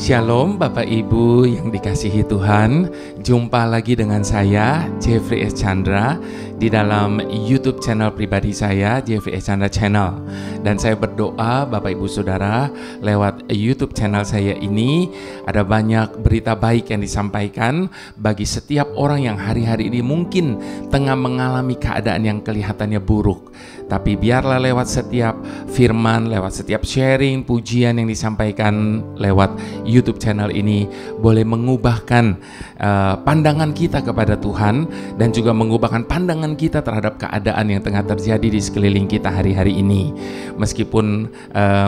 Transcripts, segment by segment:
Shalom Bapak Ibu yang dikasihi Tuhan. Jumpa lagi dengan saya Jeffrey S. Chandra di dalam YouTube channel pribadi saya, Jeffrey S. Chandra Channel. Dan saya berdoa Bapak Ibu Saudara, lewat YouTube channel saya ini ada banyak berita baik yang disampaikan bagi setiap orang yang hari-hari ini mungkin tengah mengalami keadaan yang kelihatannya buruk. Tapi biarlah lewat setiap firman, lewat setiap sharing, pujian yang disampaikan lewat YouTube channel ini boleh mengubahkan pandangan kita kepada Tuhan dan juga mengubahkan pandangan kita terhadap keadaan yang tengah terjadi di sekeliling kita hari-hari ini. Meskipun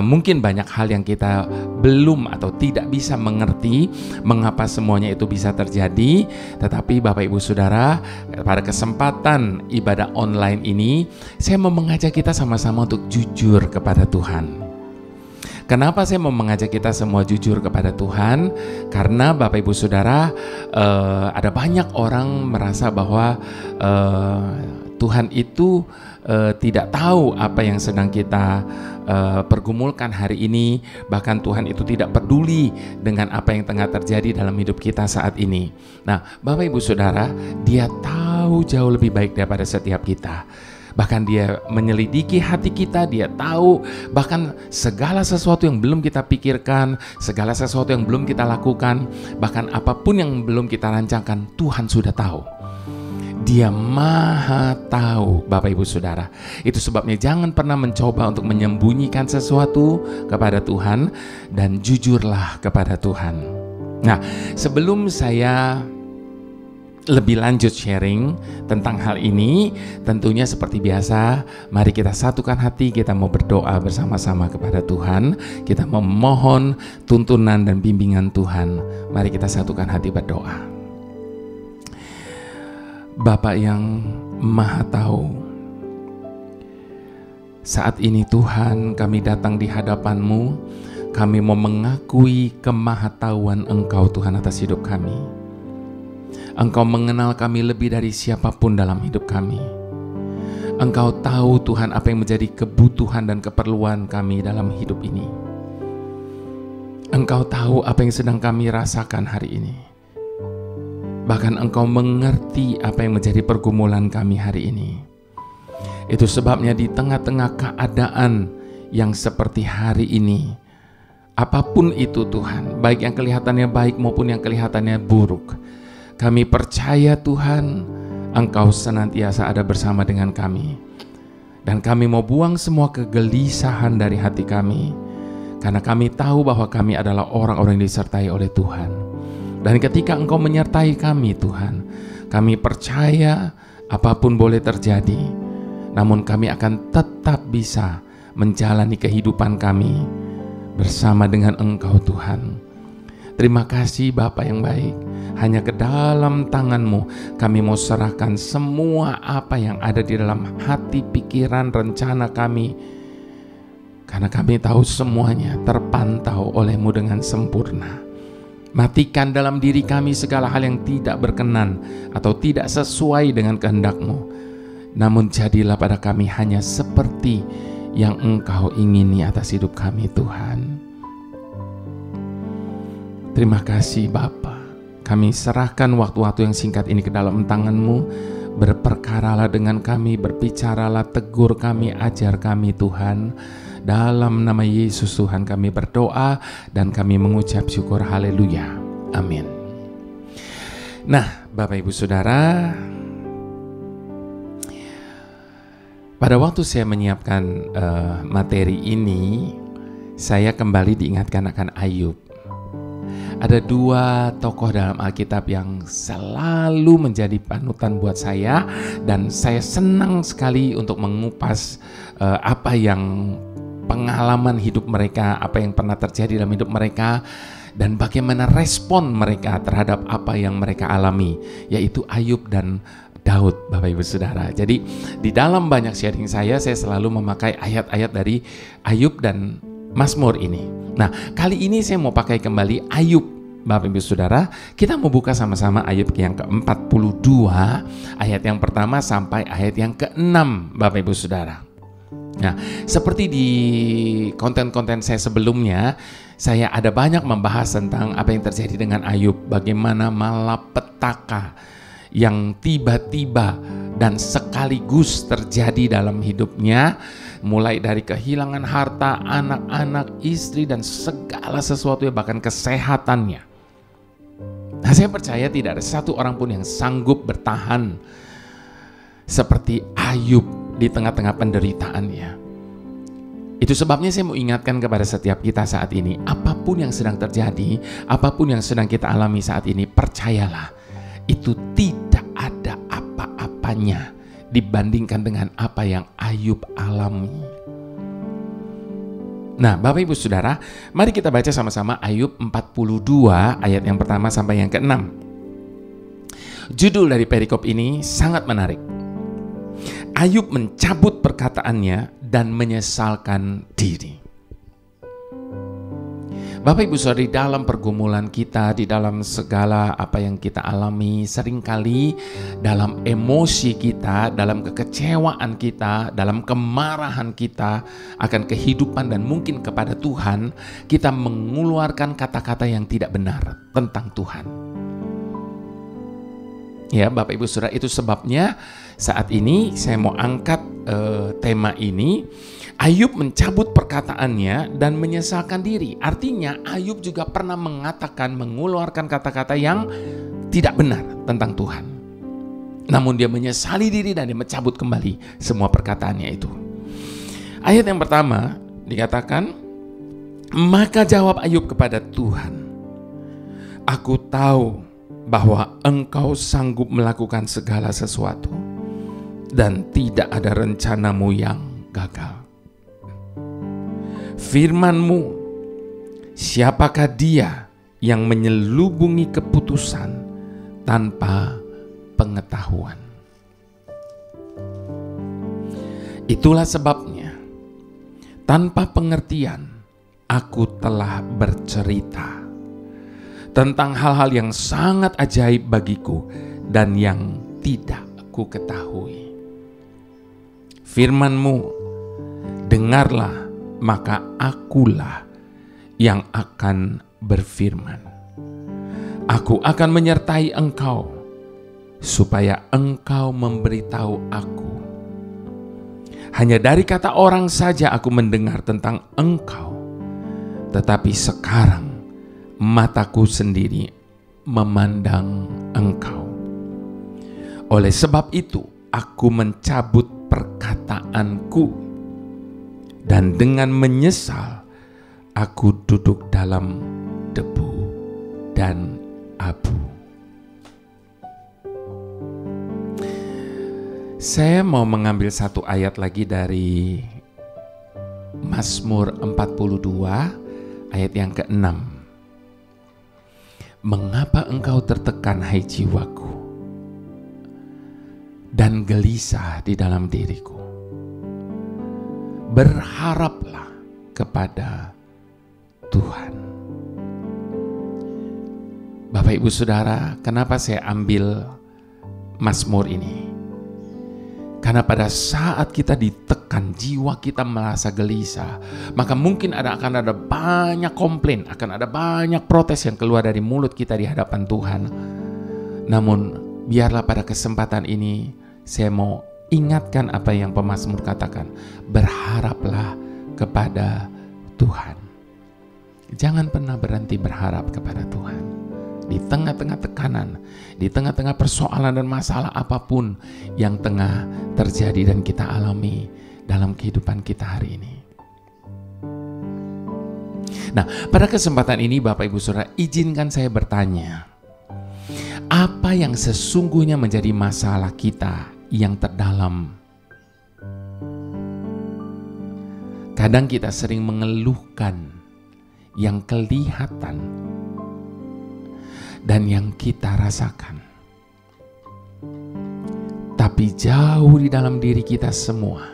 mungkin banyak hal yang kita belum atau tidak bisa mengerti mengapa semuanya itu bisa terjadi, tetapi Bapak Ibu Saudara, pada kesempatan ibadah online ini saya mau mengajak kita sama-sama untuk jujur kepada Tuhan. Kenapa saya mau mengajak kita semua jujur kepada Tuhan? Karena Bapak Ibu Saudara, ada banyak orang merasa bahwa Tuhan itu tidak tahu apa yang sedang kita pergumulkan hari ini. Bahkan Tuhan itu tidak peduli dengan apa yang tengah terjadi dalam hidup kita saat ini. Nah, Bapak Ibu Saudara, Dia tahu jauh lebih baik daripada setiap kita. Bahkan Dia menyelidiki hati kita, Dia tahu bahkan segala sesuatu yang belum kita pikirkan, segala sesuatu yang belum kita lakukan, bahkan apapun yang belum kita rancangkan, Tuhan sudah tahu. Dia Maha Tahu, Bapak Ibu Saudara. Itu sebabnya jangan pernah mencoba untuk menyembunyikan sesuatu kepada Tuhan, dan jujurlah kepada Tuhan. Nah, sebelum saya lebih lanjut sharing tentang hal ini, tentunya seperti biasa, mari kita satukan hati, kita mau berdoa bersama-sama kepada Tuhan. Kita memohon tuntunan dan bimbingan Tuhan. Mari kita satukan hati berdoa. Bapa yang Maha Tahu, saat ini Tuhan kami datang di hadapan-Mu. Kami mau mengakui kemahatauan Engkau Tuhan atas hidup kami. Engkau mengenal kami lebih dari siapapun dalam hidup kami. Engkau tahu Tuhan apa yang menjadi kebutuhan dan keperluan kami dalam hidup ini. Engkau tahu apa yang sedang kami rasakan hari ini. Bahkan Engkau mengerti apa yang menjadi pergumulan kami hari ini. Itu sebabnya di tengah-tengah keadaan yang seperti hari ini, apapun itu Tuhan, baik yang kelihatannya baik maupun yang kelihatannya buruk, kami percaya Tuhan, Engkau senantiasa ada bersama dengan kami. Dan kami mau buang semua kegelisahan dari hati kami, karena kami tahu bahwa kami adalah orang-orang yang disertai oleh Tuhan. Dan ketika Engkau menyertai kami Tuhan, kami percaya apapun boleh terjadi, namun kami akan tetap bisa menjalani kehidupan kami bersama dengan Engkau Tuhan. Terima kasih Bapa yang baik. Hanya ke dalam tangan-Mu kami mau serahkan semua apa yang ada di dalam hati, pikiran, rencana kami. Karena kami tahu semuanya terpantau oleh-Mu dengan sempurna. Matikan dalam diri kami segala hal yang tidak berkenan atau tidak sesuai dengan kehendak-Mu. Namun jadilah pada kami hanya seperti yang Engkau ingini atas hidup kami Tuhan. Terima kasih Bapa. Kami serahkan waktu-waktu yang singkat ini ke dalam tangan-Mu. Berperkaralah dengan kami, berbicaralah, tegur kami, ajar kami Tuhan. Dalam nama Yesus Tuhan kami berdoa dan kami mengucap syukur, haleluya, amin. Nah Bapak Ibu Saudara, pada waktu saya menyiapkan materi ini, saya kembali diingatkan akan Ayub. Ada dua tokoh dalam Alkitab yang selalu menjadi panutan buat saya, dan saya senang sekali untuk mengupas apa yang pengalaman hidup mereka, apa yang pernah terjadi dalam hidup mereka, dan bagaimana respon mereka terhadap apa yang mereka alami, yaitu Ayub dan Daud, Bapak Ibu Saudara. Jadi di dalam banyak sharing saya selalu memakai ayat-ayat dari Ayub dan Mazmur ini. Nah, kali ini saya mau pakai kembali Ayub, Bapak Ibu Saudara. Kita mau buka sama-sama Ayub yang ke-42, ayat yang pertama sampai ayat yang ke-6, Bapak Ibu Saudara. Nah, seperti di konten-konten saya sebelumnya, saya ada banyak membahas tentang apa yang terjadi dengan Ayub, bagaimana malapetaka yang tiba-tiba dan sekaligus terjadi dalam hidupnya, mulai dari kehilangan harta, anak-anak, istri, dan segala sesuatu, bahkan kesehatannya. Nah, saya percaya tidak ada satu orang pun yang sanggup bertahan seperti Ayub di tengah-tengah penderitaannya. Itu sebabnya saya mau ingatkan kepada setiap kita saat ini, apapun yang sedang terjadi, apapun yang sedang kita alami saat ini, percayalah, itu tidak ada apa-apanya dibandingkan dengan apa yang Ayub alami. Nah, Bapak Ibu Saudara, mari kita baca sama-sama Ayub 42 ayat yang pertama sampai yang ke-6. Judul dari perikop ini sangat menarik. Ayub mencabut perkataannya dan menyesalkan diri. Bapak Ibu Saudara, di dalam pergumulan kita, di dalam segala apa yang kita alami, seringkali dalam emosi kita, dalam kekecewaan kita, dalam kemarahan kita akan kehidupan dan mungkin kepada Tuhan, kita mengeluarkan kata-kata yang tidak benar tentang Tuhan. Ya, Bapak Ibu Saudara, itu sebabnya saat ini saya mau angkat tema ini. Ayub mencabut perkataannya dan menyesalkan diri. Artinya Ayub juga pernah mengatakan, mengeluarkan kata-kata yang tidak benar tentang Tuhan. Namun dia menyesali diri dan dia mencabut kembali semua perkataannya itu. Ayat yang pertama dikatakan, maka jawab Ayub kepada Tuhan, aku tahu bahwa Engkau sanggup melakukan segala sesuatu dan tidak ada rencanamu yang gagal. Firman-Mu, siapakah dia yang menyelubungi keputusan tanpa pengetahuan? Itulah sebabnya, tanpa pengertian, aku telah bercerita tentang hal-hal yang sangat ajaib bagiku dan yang tidak ku ketahui. Firman-Mu, dengarlah, maka akulah yang akan berfirman. Aku akan menyertai Engkau, supaya Engkau memberitahu aku. Hanya dari kata orang saja aku mendengar tentang Engkau, tetapi sekarang mataku sendiri memandang Engkau. Oleh sebab itu, aku mencabut perkataanku, dan dengan menyesal, aku duduk dalam debu dan abu. Saya mau mengambil satu ayat lagi dari Mazmur 42 ayat yang ke-6. Mengapa engkau tertekan, hai jiwaku, dan gelisah di dalam diriku? Berharaplah kepada Tuhan. Bapak Ibu Saudara, kenapa saya ambil Mazmur ini? Karena pada saat kita ditekan, jiwa kita merasa gelisah, maka mungkin akan ada banyak komplain, akan ada banyak protes yang keluar dari mulut kita di hadapan Tuhan. Namun biarlah pada kesempatan ini saya mau ingatkan apa yang pemazmur katakan, berharaplah kepada Tuhan. Jangan pernah berhenti berharap kepada Tuhan. Di tengah-tengah tekanan, di tengah-tengah persoalan dan masalah apapun yang tengah terjadi dan kita alami dalam kehidupan kita hari ini. Nah, pada kesempatan ini Bapak Ibu Saudara, izinkan saya bertanya, apa yang sesungguhnya menjadi masalah kita yang terdalam? Kadang kita sering mengeluhkan yang kelihatan dan yang kita rasakan, tapi jauh di dalam diri kita semua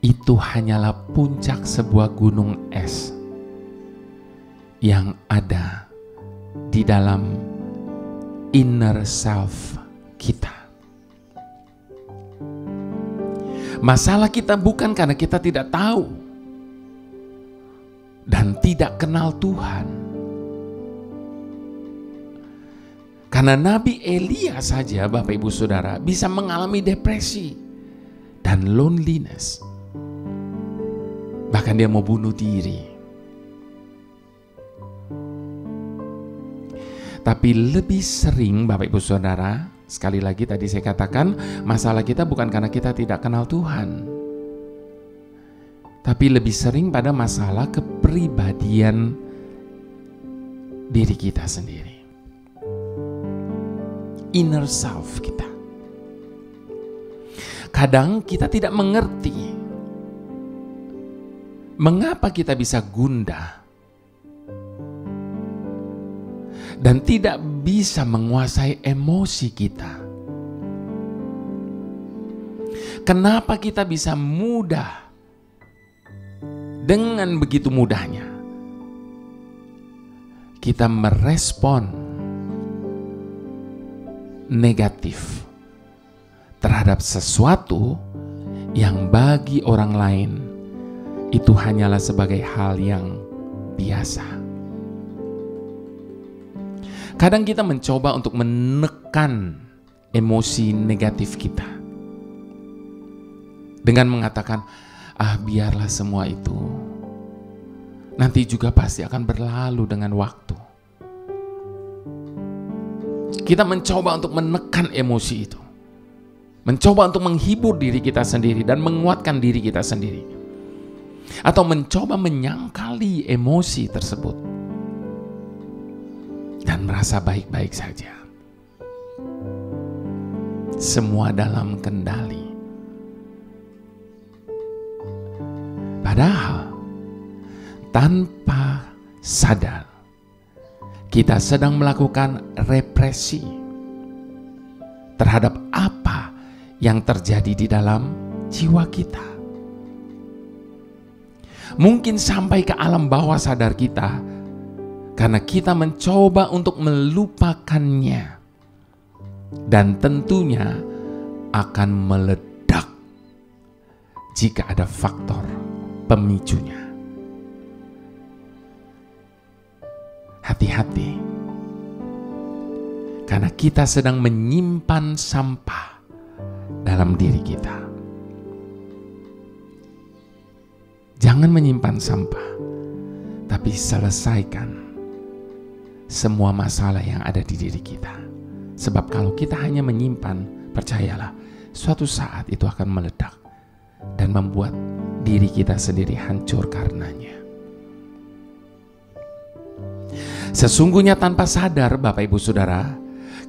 itu hanyalah puncak sebuah gunung es yang ada di dalam inner self kita. Masalah kita bukan karena kita tidak tahu, dan tidak kenal Tuhan. Karena Nabi Elia saja, Bapak Ibu Saudara, bisa mengalami depresi dan loneliness. Bahkan dia mau bunuh diri. Tapi lebih sering, Bapak Ibu Saudara, sekali lagi tadi saya katakan, masalah kita bukan karena kita tidak kenal Tuhan, tapi lebih sering pada masalah kepribadian diri kita sendiri. Inner self kita. Kadang kita tidak mengerti mengapa kita bisa gundah dan tidak bisa menguasai emosi kita. Kenapa kita bisa mudah, dengan begitu mudahnya kita merespon negatif terhadap sesuatu yang bagi orang lain itu hanyalah sebagai hal yang biasa. Kadang kita mencoba untuk menekan emosi negatif kita dengan mengatakan, biarlah semua itu nanti juga pasti akan berlalu dengan waktu. Kita mencoba untuk menekan emosi itu, mencoba untuk menghibur diri kita sendiri dan menguatkan diri kita sendiri, atau mencoba menyangkali emosi tersebut dan merasa baik-baik saja. Semua dalam kendali. Padahal tanpa sadar kita sedang melakukan represi terhadap apa yang terjadi di dalam jiwa kita. Mungkin sampai ke alam bawah sadar kita karena kita mencoba untuk melupakannya, dan tentunya akan meledak jika ada faktor pemicunya. Hati-hati, karena kita sedang menyimpan sampah dalam diri kita. Jangan menyimpan sampah, tapi selesaikan semua masalah yang ada di diri kita. Sebab kalau kita hanya menyimpan, percayalah, suatu saat itu akan meledak dan membuat diri kita sendiri hancur karenanya. Sesungguhnya tanpa sadar, Bapak Ibu Saudara,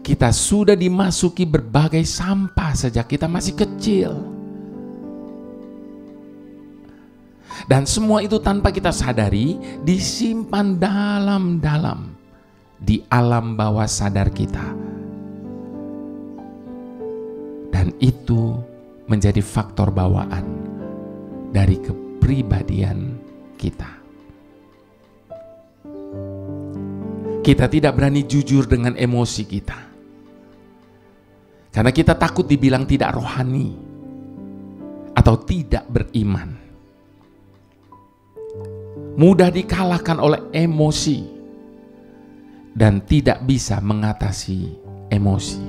kita sudah dimasuki berbagai sampah sejak kita masih kecil. Dan semua itu tanpa kita sadari disimpan dalam-dalam di alam bawah sadar kita. Dan itu menjadi faktor bawaan dari kepribadian kita. Kita tidak berani jujur dengan emosi kita, karena kita takut dibilang tidak rohani atau tidak beriman. Mudah dikalahkan oleh emosi dan tidak bisa mengatasi emosi.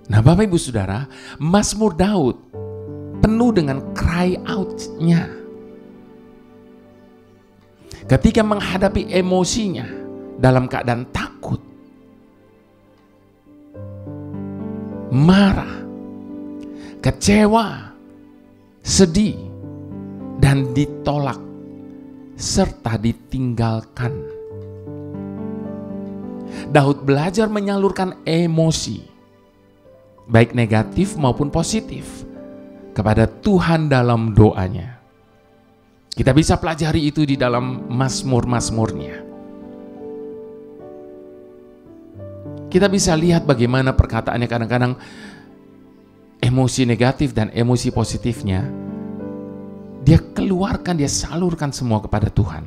Nah, Bapak Ibu Saudara, Mazmur Daud penuh dengan cry out-nya. Ketika menghadapi emosinya dalam keadaan takut, marah, kecewa, sedih, dan ditolak serta ditinggalkan. Daud belajar menyalurkan emosi, baik negatif maupun positif, kepada Tuhan dalam doanya. Kita bisa pelajari itu di dalam mazmur-mazmurnya. Kita bisa lihat bagaimana perkataannya kadang-kadang emosi negatif dan emosi positifnya dia keluarkan, dia salurkan semua kepada Tuhan.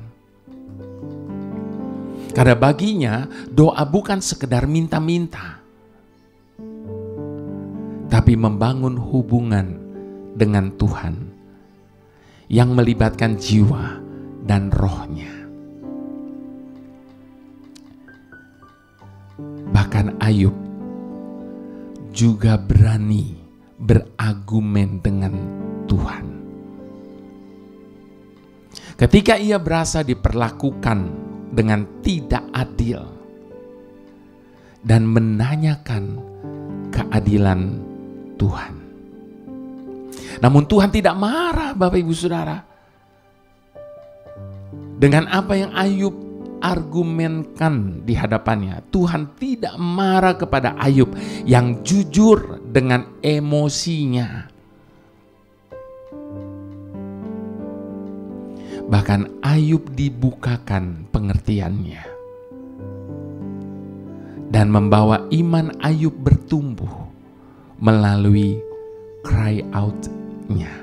Karena baginya doa bukan sekedar minta-minta, tapi membangun hubungan dengan Tuhan yang melibatkan jiwa dan rohnya. Bahkan Ayub juga berani berargumen dengan Tuhan. Ketika ia berasa diperlakukan dengan tidak adil dan menanyakan keadilan Tuhan. Namun Tuhan tidak marah, Bapak Ibu Saudara, dengan apa yang Ayub argumenkan di hadapannya. Tuhan tidak marah kepada Ayub yang jujur dengan emosinya. Bahkan Ayub dibukakan pengertiannya dan membawa iman Ayub bertumbuh melalui cry out-nya.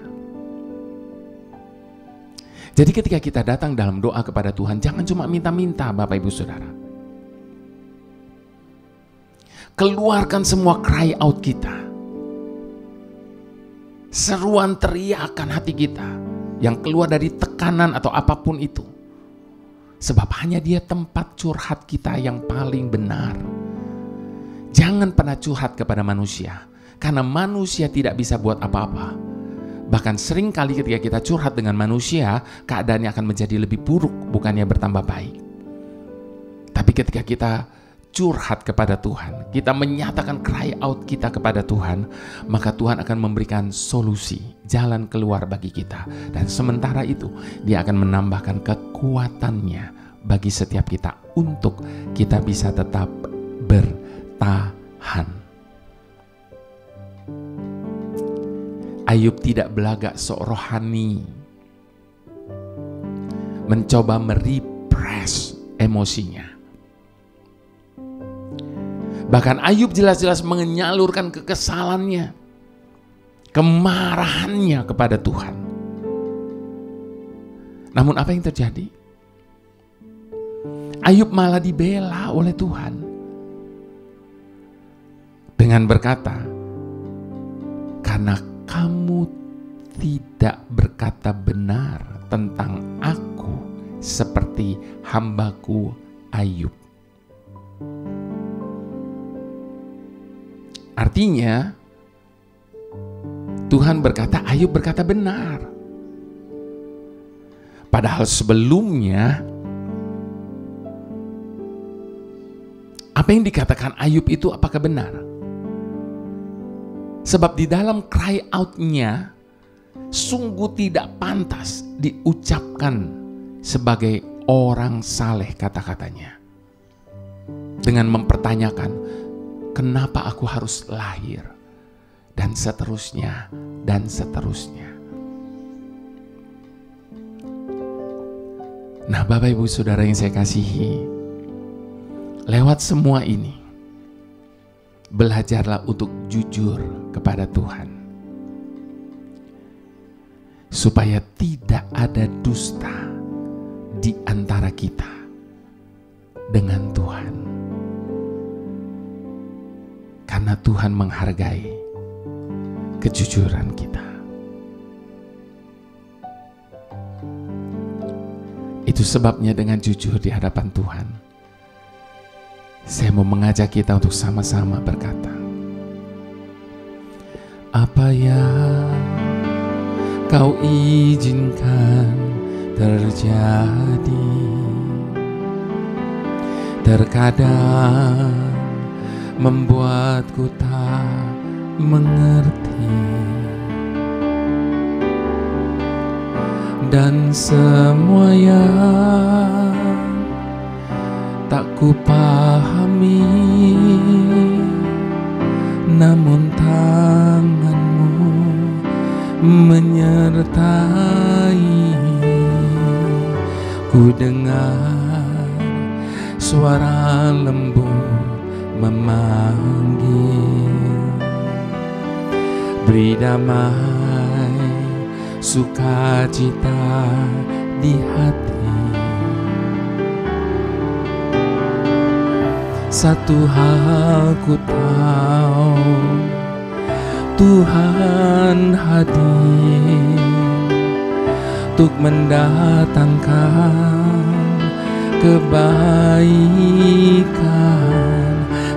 Jadi ketika kita datang dalam doa kepada Tuhan, jangan cuma minta-minta, Bapak Ibu Saudara. Keluarkan semua cry out kita. Seruan teriakan hati kita yang keluar dari tekanan atau apapun itu. Sebab hanya Dia tempat curhat kita yang paling benar. Jangan pernah curhat kepada manusia, karena manusia tidak bisa buat apa-apa. Bahkan sering kali ketika kita curhat dengan manusia, keadaannya akan menjadi lebih buruk, bukannya bertambah baik. Tapi ketika kita curhat kepada Tuhan, kita menyatakan cry out kita kepada Tuhan, maka Tuhan akan memberikan solusi, jalan keluar bagi kita. Dan sementara itu, Dia akan menambahkan kekuatannya bagi setiap kita untuk kita bisa tetap bertahan. Ayub tidak belagak sok rohani, mencoba merepress emosinya. Bahkan Ayub jelas-jelas menyalurkan kekesalannya, kemarahannya kepada Tuhan. Namun apa yang terjadi? Ayub malah dibela oleh Tuhan dengan berkata, karena kamu tidak berkata benar tentang aku seperti hambaku Ayub. Artinya Tuhan berkata Ayub berkata benar. Padahal sebelumnya apa yang dikatakan Ayub itu apakah benar? Sebab di dalam cry out-nya sungguh tidak pantas diucapkan sebagai orang saleh kata-katanya. Dengan mempertanyakan, kenapa aku harus lahir? Dan seterusnya, dan seterusnya. Nah, Bapak Ibu Saudara yang saya kasihi, lewat semua ini, belajarlah untuk jujur kepada Tuhan, supaya tidak ada dusta di antara kita dengan Tuhan. Karena Tuhan menghargai kejujuran kita. Itu sebabnya dengan jujur di hadapan Tuhan, saya mau mengajak kita untuk sama-sama berkata, apa yang Kau izinkan terjadi, terkadang membuatku tak mengerti, dan semua yang tak ku pahami, namun tanganmu menyertai. Ku dengar suara lembut memanggil, beri damai sukacita di hati. Satu hal ku tahu, Tuhan hadir untuk mendatangkan kebaikan.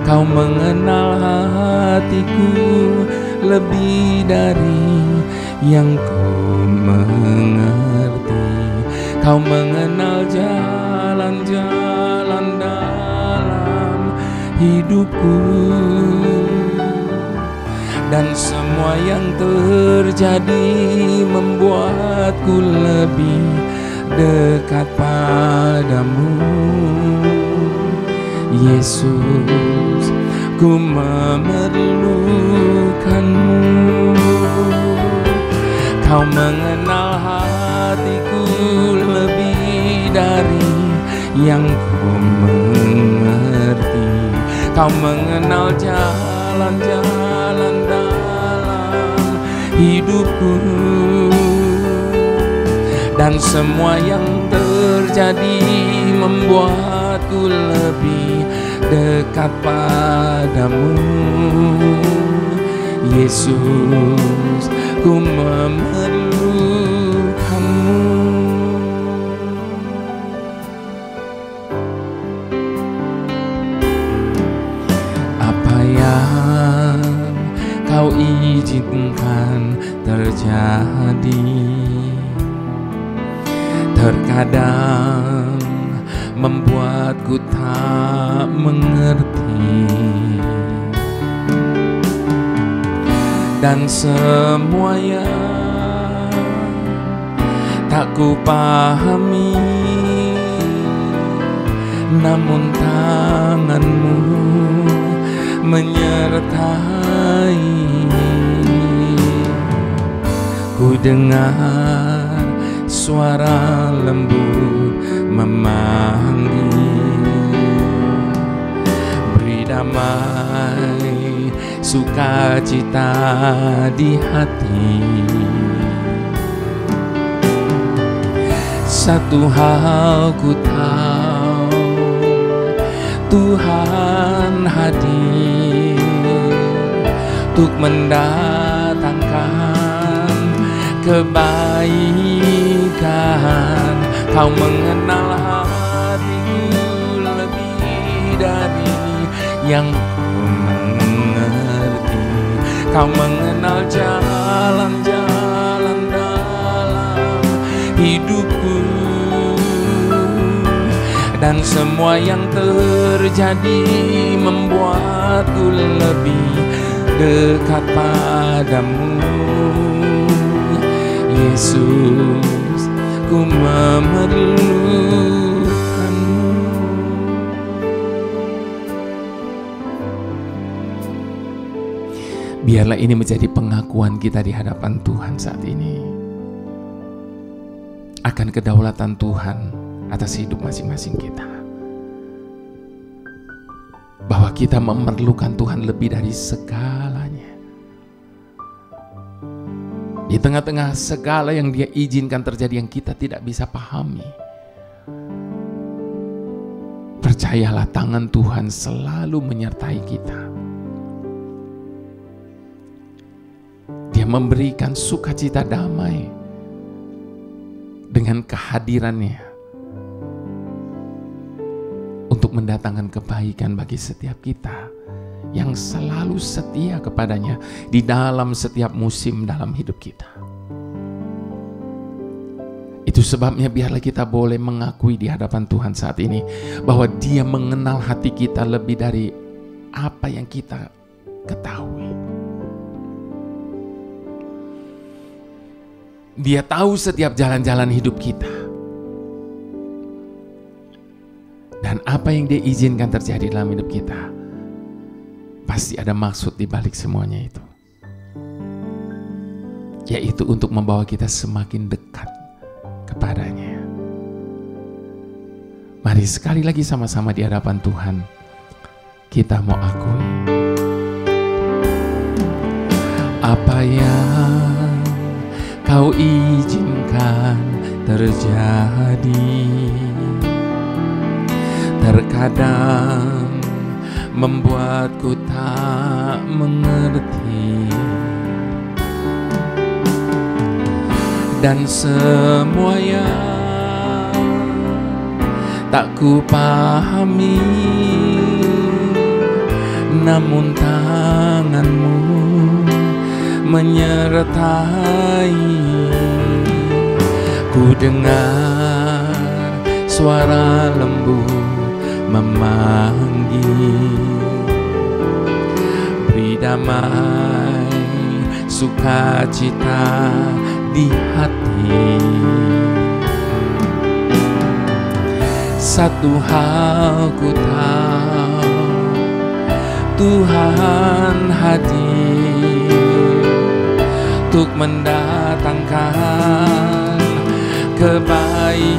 Kau mengenal hatiku lebih dari yang ku mengerti. Kau mengenal jalan-jalan dalam hidupku, dan semua yang terjadi membuatku lebih dekat padamu. Yesus, ku memerlukanmu. Kau mengenal hatiku lebih dari yang ku mengerti. Kau mengenal jalan-jalan dalam hidupku, dan semua yang terjadi membuatku lebih dekat padamu. Yesus, ku memerlukanmu. Apa yang kau izinkan terjadi terkadang membuatku tak mengerti, dan semua yang tak ku pahami, namun tanganmu menyertai. Ku dengar suara lembut memanggil, beri damai sukacita di hati. Satu hal ku tahu, Tuhan hadir untuk mendatangkan kebaikan. Kau mengenal hatiku lebih dari yang ku mengerti. Kau mengenal jalan-jalan dalam hidupku, dan semua yang terjadi membuatku lebih dekat padamu. Yesus, ku memerlukanmu. Biarlah ini menjadi pengakuan kita di hadapan Tuhan saat ini akan kedaulatan Tuhan atas hidup masing-masing kita, bahwa kita memerlukan Tuhan lebih dari segalanya. Di tengah-tengah segala yang Dia izinkan terjadi yang kita tidak bisa pahami, percayalah tangan Tuhan selalu menyertai kita. Dia memberikan sukacita damai dengan kehadirannya untuk mendatangkan kebaikan bagi setiap kita yang selalu setia kepadanya di dalam setiap musim dalam hidup kita. Itu sebabnya biarlah kita boleh mengakui di hadapan Tuhan saat ini bahwa Dia mengenal hati kita lebih dari apa yang kita ketahui. Dia tahu setiap jalan-jalan hidup kita, dan apa yang Dia izinkan terjadi dalam hidup kita pasti ada maksud di balik semuanya itu, yaitu untuk membawa kita semakin dekat kepadanya. Mari sekali lagi sama-sama di hadapan Tuhan kita mau akui apa yang Kau izinkan terjadi terkadang membuatku tak mengerti, dan semua yang tak ku pahami, namun tanganmu menyertai. Ku dengar suara lembut memanggil, beri damai sukacita di hati. Satu hal ku tahu, Tuhan hadir untuk mendatangkan kebaikan.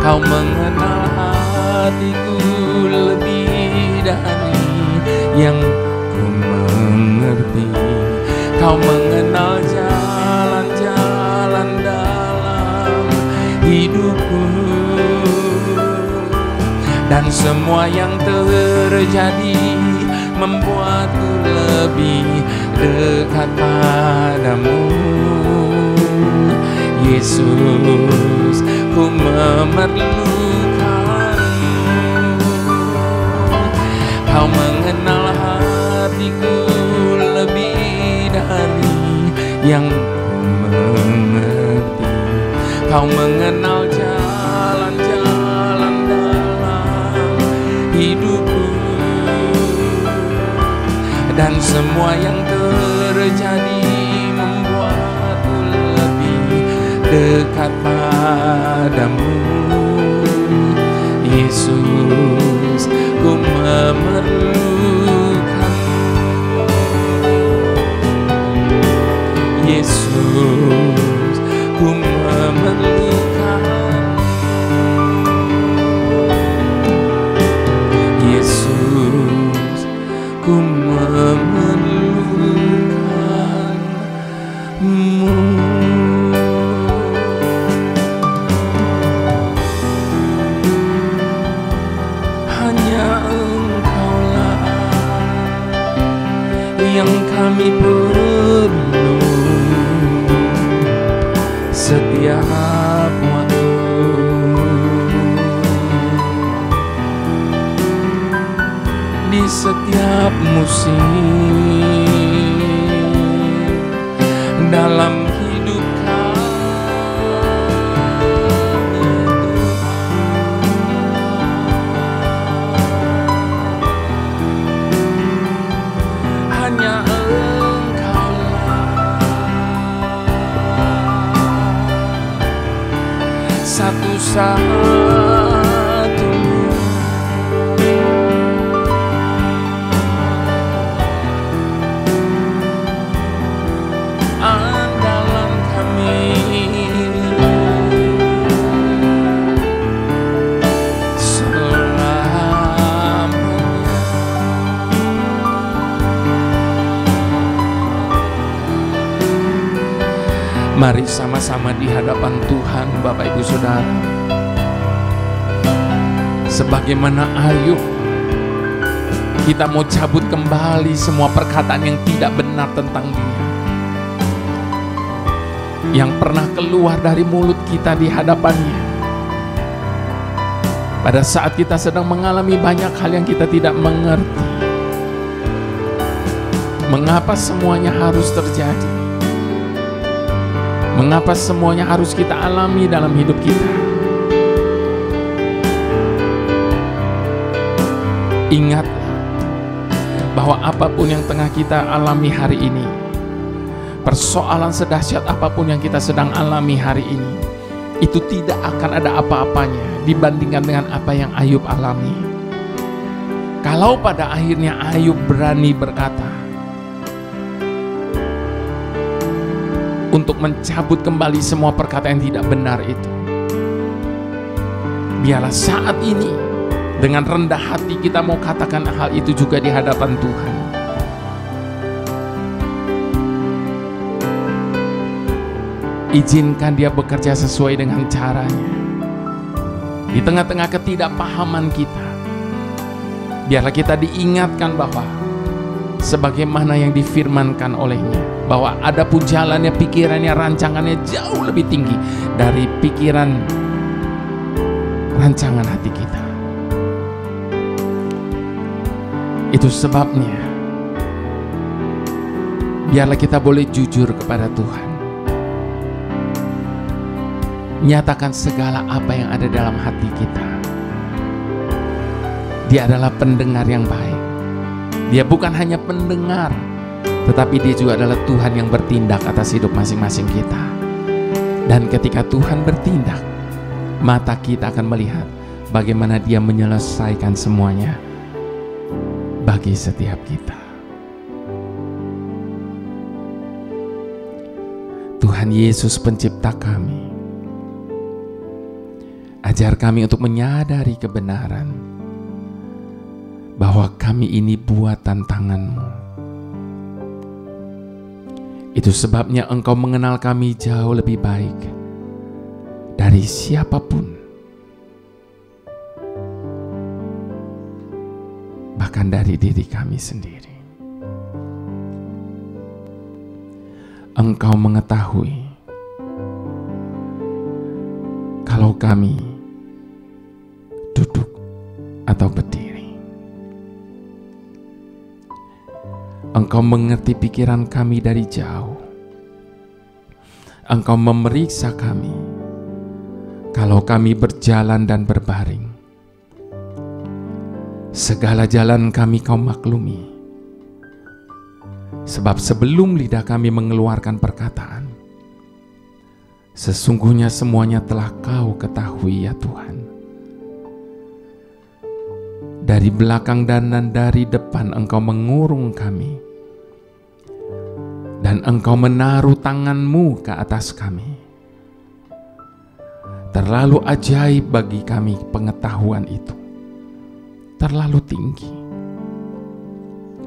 Kau mengenal hatiku lebih dari yang ku mengerti. Kau mengenal jalan-jalan dalam hidupku, dan semua yang terjadi membuatku lebih dekat padamu. Yesus, ku memerlukanmu. Kau mengenal hatiku lebih dari yang ku mengerti. Kau mengenal jalan-jalan dalam hidupku, dan semua yang terjadi membuatku lebih dekat padamu. Yesus, ku memerlukanmu. Yesus, ku memerlukanmu. Yesus, ku memerlukanmu. Hanya Engkaulah yang kami perlu setiap waktu. Di setiap musim dalam hidup kami, hanya Engkaulah satu-satunya andalan kami selamanya. Mari sama-sama di hadapan Tuhan, Bapak Ibu Saudara. Sebagaimana Ayub, kita mau cabut kembali semua perkataan yang tidak benar tentang Dia, yang pernah keluar dari mulut kita di hadapannya. Pada saat kita sedang mengalami banyak hal yang kita tidak mengerti, mengapa semuanya harus terjadi? Mengapa semuanya harus kita alami dalam hidup kita? Ingatlah bahwa apapun yang tengah kita alami hari ini, persoalan sedahsyat apapun yang kita sedang alami hari ini, itu tidak akan ada apa-apanya dibandingkan dengan apa yang Ayub alami. Kalau pada akhirnya Ayub berani berkata untuk mencabut kembali semua perkataan yang tidak benar itu, biarlah saat ini dengan rendah hati kita mau katakan hal itu juga di hadapan Tuhan. Izinkan Dia bekerja sesuai dengan caranya. Di tengah-tengah ketidakpahaman kita, biarlah kita diingatkan bahwa sebagaimana yang difirmankan olehnya, bahwa ada pun jalannya, pikirannya, rancangannya jauh lebih tinggi dari pikiran rancangan hati kita. Itu sebabnya biarlah kita boleh jujur kepada Tuhan, nyatakan segala apa yang ada dalam hati kita. Dia adalah pendengar yang baik. Dia bukan hanya pendengar, tetapi dia juga adalah Tuhan yang bertindak atas hidup masing-masing kita. Dan ketika Tuhan bertindak, mata kita akan melihat bagaimana dia menyelesaikan semuanya bagi setiap kita. Tuhan Yesus pencipta kami, ajar kami untuk menyadari kebenaran bahwa kami ini buatan tangan-Mu. Itu sebabnya Engkau mengenal kami jauh lebih baik dari siapapun, bahkan dari diri kami sendiri. Engkau mengetahui kalau kami duduk atau berdiri. Engkau mengerti pikiran kami dari jauh. Engkau memeriksa kami kalau kami berjalan dan berbaring. Segala jalan kami Kau maklumi. Sebab sebelum lidah kami mengeluarkan perkataan, sesungguhnya semuanya telah Kau ketahui ya Tuhan. Dari belakang dan dari depan Engkau mengurung kami, dan Engkau menaruh tangan-Mu ke atas kami. Terlalu ajaib bagi kami pengetahuan itu. Terlalu tinggi.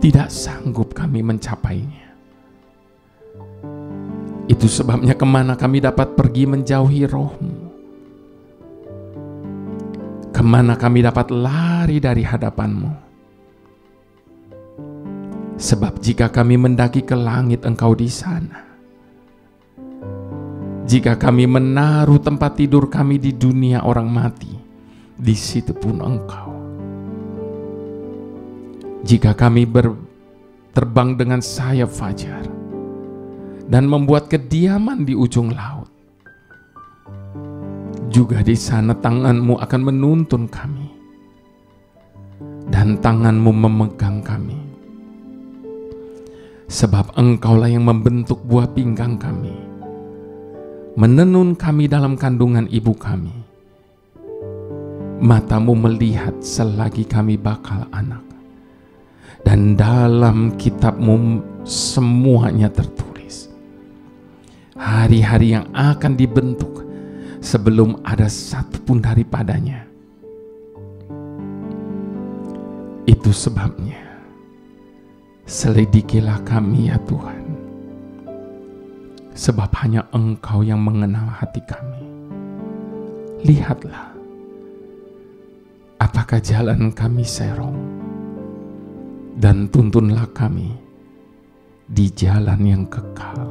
Tidak sanggup kami mencapainya. Itu sebabnya kemana kami dapat pergi menjauhi Roh-Mu? Kemana kami dapat lari dari hadapan-Mu? Sebab jika kami mendaki ke langit, Engkau di sana. Jika kami menaruh tempat tidur kami di dunia orang mati, di situ pun Engkau. Jika kami terbang dengan sayap fajar dan membuat kediaman di ujung laut, juga di sana tangan-Mu akan menuntun kami, dan tangan-Mu memegang kami. Sebab Engkaulah yang membentuk buah pinggang kami, menenun kami dalam kandungan ibu kami. Mata-Mu melihat selagi kami bakal anak, dan dalam kitab-Mu semuanya tertulis. Hari-hari yang akan dibentuk sebelum ada satu pun daripadanya. Itu sebabnya selidikilah kami ya Tuhan, sebab hanya Engkau yang mengenal hati kami. Lihatlah, apakah jalan kami serong, dan tuntunlah kami di jalan yang kekal.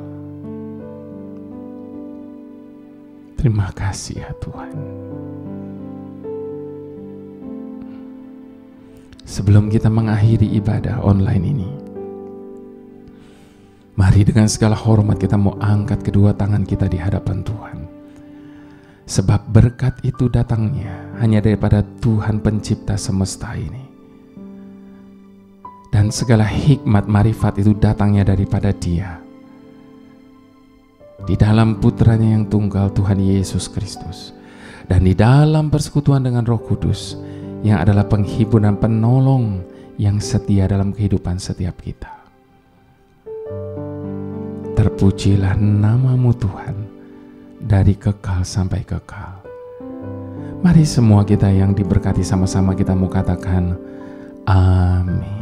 Terima kasih ya Tuhan. Sebelum kita mengakhiri ibadah online ini, mari dengan segala hormat kita mau angkat kedua tangan kita di hadapan Tuhan. Sebab berkat itu datangnya hanya daripada Tuhan pencipta semesta ini. Dan segala hikmat marifat itu datangnya daripada Dia. Di dalam putranya yang tunggal Tuhan Yesus Kristus. Dan di dalam persekutuan dengan Roh Kudus yang adalah penghibur dan penolong yang setia dalam kehidupan setiap kita. Terpujilah nama-Mu Tuhan dari kekal sampai kekal. Mari semua kita yang diberkati sama-sama kita mau katakan amin.